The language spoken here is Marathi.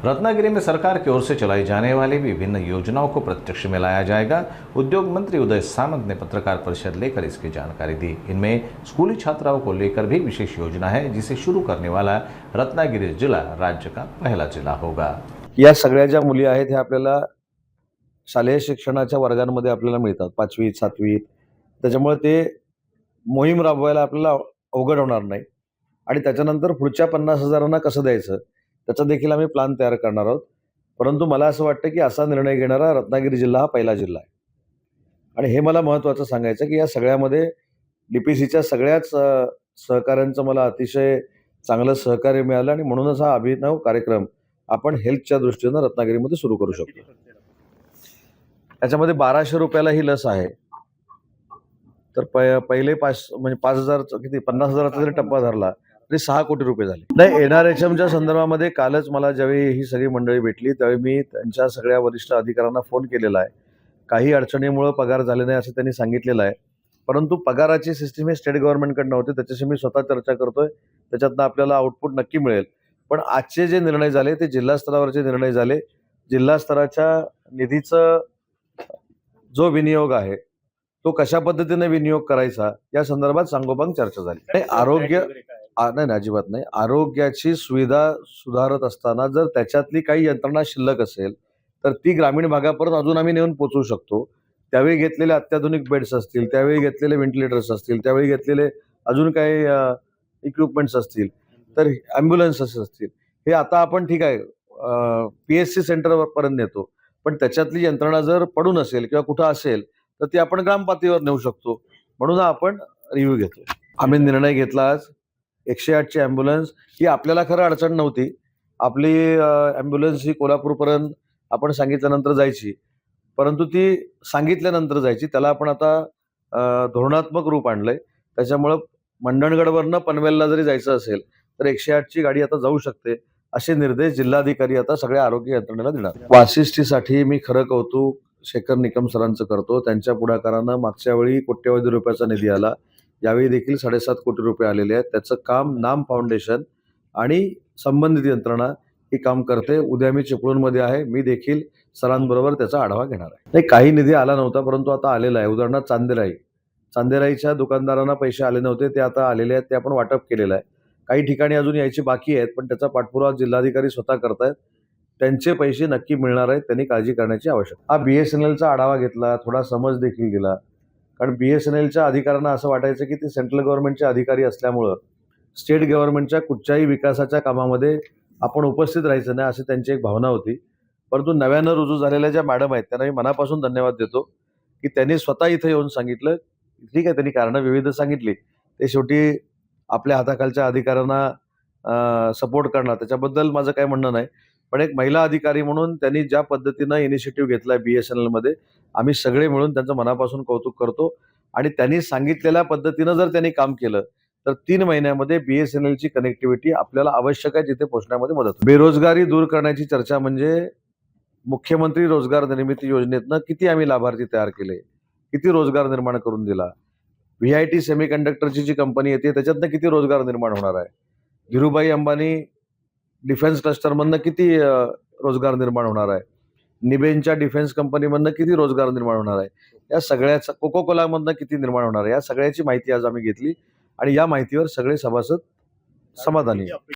रत्नागिरी में सरकार की ओर से चलाई जाने वाली विभिन्न योजनाओं को प्रत्यक्ष में लाया जाएगा। उद्योग मंत्री उदय सामंत ने पत्रकार परिषद लेकर इसकी जानकारी दी। इनमें स्कूली छात्राओं को लेकर भी विशेष योजना है, जिसे शुरू करने वाला रत्नागिरी जिला राज्य का पहला जिला होगा। या सगळ्या ज्या मुली आहेत ह्या आपल्याला शालेय शिक्षणाच्या वर्गांमध्ये आपल्याला मिळतात, 5वी 7वी। त्याच्यामुळे ते मोहीम राबवायला आपल्याला अवघड होणार नाही आणि त्याच्यानंतर पुढच्या 50,000 कसं द्यायचं त्याचा देखील आम्ही प्लॅन तयार करणार आहोत। परंतु मला असं वाटतं की असा निर्णय घेणारा रत्नागिरी जिल्हा हा पहिला जिल्हा आहे आणि हे मला महत्त्वाचं सांगायचं की या सगळ्यामध्ये डीपीसीच्या सगळ्याच सहकाऱ्यांचं मला अतिशय चांगलं सहकार्य मिळालं आणि म्हणूनच हा अभिनव कार्यक्रम आपण हेल्थच्या दृष्टीने रत्नागिरीमध्ये सुरू करू शकतो। त्याच्यामध्ये 1200 रुपयाला ही लस आहे। तर पहिले 5,000 किती 50,000चा जरी टप्पा धरला तरी 6 कोटी रुपये झाले। नाही, एनआरएचएमच्या संदर्भामध्ये कालच मला ज्यावेळी ही सगळी मंडळी भेटली त्यावेळी मी त्यांच्या सगळ्या वरिष्ठ अधिकाऱ्यांना फोन केलेला आहे। काही अडचणीमुळे पगार झाले नाही असं त्यांनी सांगितलेलं आहे, परंतु पगाराची सिस्टीम ही स्टेट गव्हर्नमेंटकडनं होते, त्याच्याशी मी स्वतः चर्चा करतोय। त्याच्यातनं आपल्याला आउटपुट नक्की मिळेल। पण आजचे जे निर्णय झाले ते जिल्हा स्तरावरचे निर्णय झाले। जिल्हा स्तराच्या निधीचं जो विनियोग आहे तो कशा पद्धतीने विनियोग करायचा या संदर्भात सांगोपांग चर्चा झाली। नाही, आरोग्य नाही अजिबात नाही। आरोग्याची सुविधा सुधारत असताना जर त्याच्यातली काही यंत्रणा शिल्लक असेल तर ती ग्रामीण भागापर्यंत अजून आम्ही नेऊन पोहोचवू शकतो। त्यावेळी घेतलेले अत्याधुनिक बेड्स असतील, त्यावेळी घेतलेले व्हेंटिलेटर्स असतील, त्यावेळी घेतलेले अजून काही इक्विपमेंट्स असतील, तर ॲम्ब्युलन्सेस असतील, हे आता आपण ठीक आहे पीएचसी सेंटरपर्यंत नेतो, पण त्याच्यातली यंत्रणा जर पडून असेल किंवा कुठं असेल तर ती आपण ग्रामपातळीवर नेऊ शकतो। म्हणून आपण रिव्ह्यू घेतो। आम्ही निर्णय घेतला आज 108 ची ॲम्ब्युलन्स ही आपल्याला खरं अडचण नव्हती। आपली ॲम्ब्युलन्स ही कोल्हापूरपर्यंत आपण सांगितल्यानंतर जायची, परंतु ती सांगितल्यानंतर जायची, त्याला आपण आता धोरणात्मक रूप आणलंय। त्याच्यामुळे मंडणगडवरनं पनवेलला जरी जायचं असेल तर 108 ची गाडी आता जाऊ शकते, असे निर्देश जिल्हाधिकारी आता सगळ्या आरोग्य यंत्रणेला देणार। वाशिष्ठीसाठी मी खरं कौतुक शेखर निकम सरांचं करतो। त्यांच्या पुढाकारानं मागच्या वेळी कोट्यवधी रुपयाचा निधी आला, यावेळी देखील 7.5 कोटी रुपये आलेले आहेत। त्याचं काम नाम फाउंडेशन आणि संबंधित यंत्रणा ही काम करते। उद्या मी चिपळूणमध्ये आहे, मी देखील सरांबरोबर त्याचा आढावा घेणार आहे। नाही, काही निधी आला नव्हता परंतु आता आलेला आहे। उदाहरणार्थ चांदेराईच्या दुकानदारांना पैसे आले नव्हते, ते आता आलेले आहेत, ते आपण वाटप केलेलं आहे। काही ठिकाणी अजून यायची बाकी आहेत, पण त्याचा पाठपुरावा जिल्हाधिकारी स्वतः करतायत। त्यांचे पैसे नक्की मिळणार आहेत, त्यांनी काळजी करण्याची आवश्यकता। हा बीएसएनएलचा आढावा घेतला, थोडा समज देखील दिला, कारण बीएसएनएलच्या अधिकाऱ्यांना असं वाटायचं की ते सेंट्रल गव्हर्नमेंटचे अधिकारी असल्यामुळं स्टेट गव्हर्नमेंटच्या कुठच्याही विकासाच्या कामामध्ये आपण उपस्थित राहायचं नाही अशी त्यांची एक भावना होती। परंतु नव्यानं रुजू झालेल्या ज्या मॅडम आहेत त्यांना मी मनापासून धन्यवाद देतो की त्यांनी स्वतः इथे येऊन सांगितलं। ठीक आहे, त्यांनी कारणं विविध सांगितली, ते शेवटी आपल्या हाताखालच्या अधिकाऱ्यांना सपोर्ट करणार, त्याच्याबद्दल माझं काही म्हणणं नाही। पण एक महिला अधिकारी म्हणून त्यांनी ज्या पद्धतीनं इनिशिएटिव्ह घेतलाय बीएसएनएलमध्ये, आम्ही सगळे मिळून त्यांचं मनापासून कौतुक करतो आणि त्यांनी सांगितलेल्या पद्धतीनं जर त्यांनी काम केलं तर 3 महिन्यामध्ये बीएसएनएलची कनेक्टिव्हिटी आपल्याला आवश्यक आहे तिथे पोहोचण्यामध्ये मदत होईल। बेरोजगारी दूर करण्याची चर्चा म्हणजे मुख्यमंत्री रोजगार निर्मिती योजनेतनं किती आम्ही लाभार्थी तयार केले, किती रोजगार निर्माण करून दिला। व्हीआयटी सेमीकंडक्टरची जी कंपनी येते त्याच्यातनं किती रोजगार निर्माण होणार आहे। धीरूभाई अंबानी डिफेन्स क्लस्टरमधनं किती रोजगार निर्माण होणार आहे। निबेनच्या डिफेन्स कंपनीमधनं किती रोजगार निर्माण होणार आहे। या सगळ्याचा कोको कोलामधनं किती निर्माण होणार आहे, या सगळ्याची माहिती आज आम्ही घेतली आणि या माहितीवर सगळे सभासद समाधानी आहेत।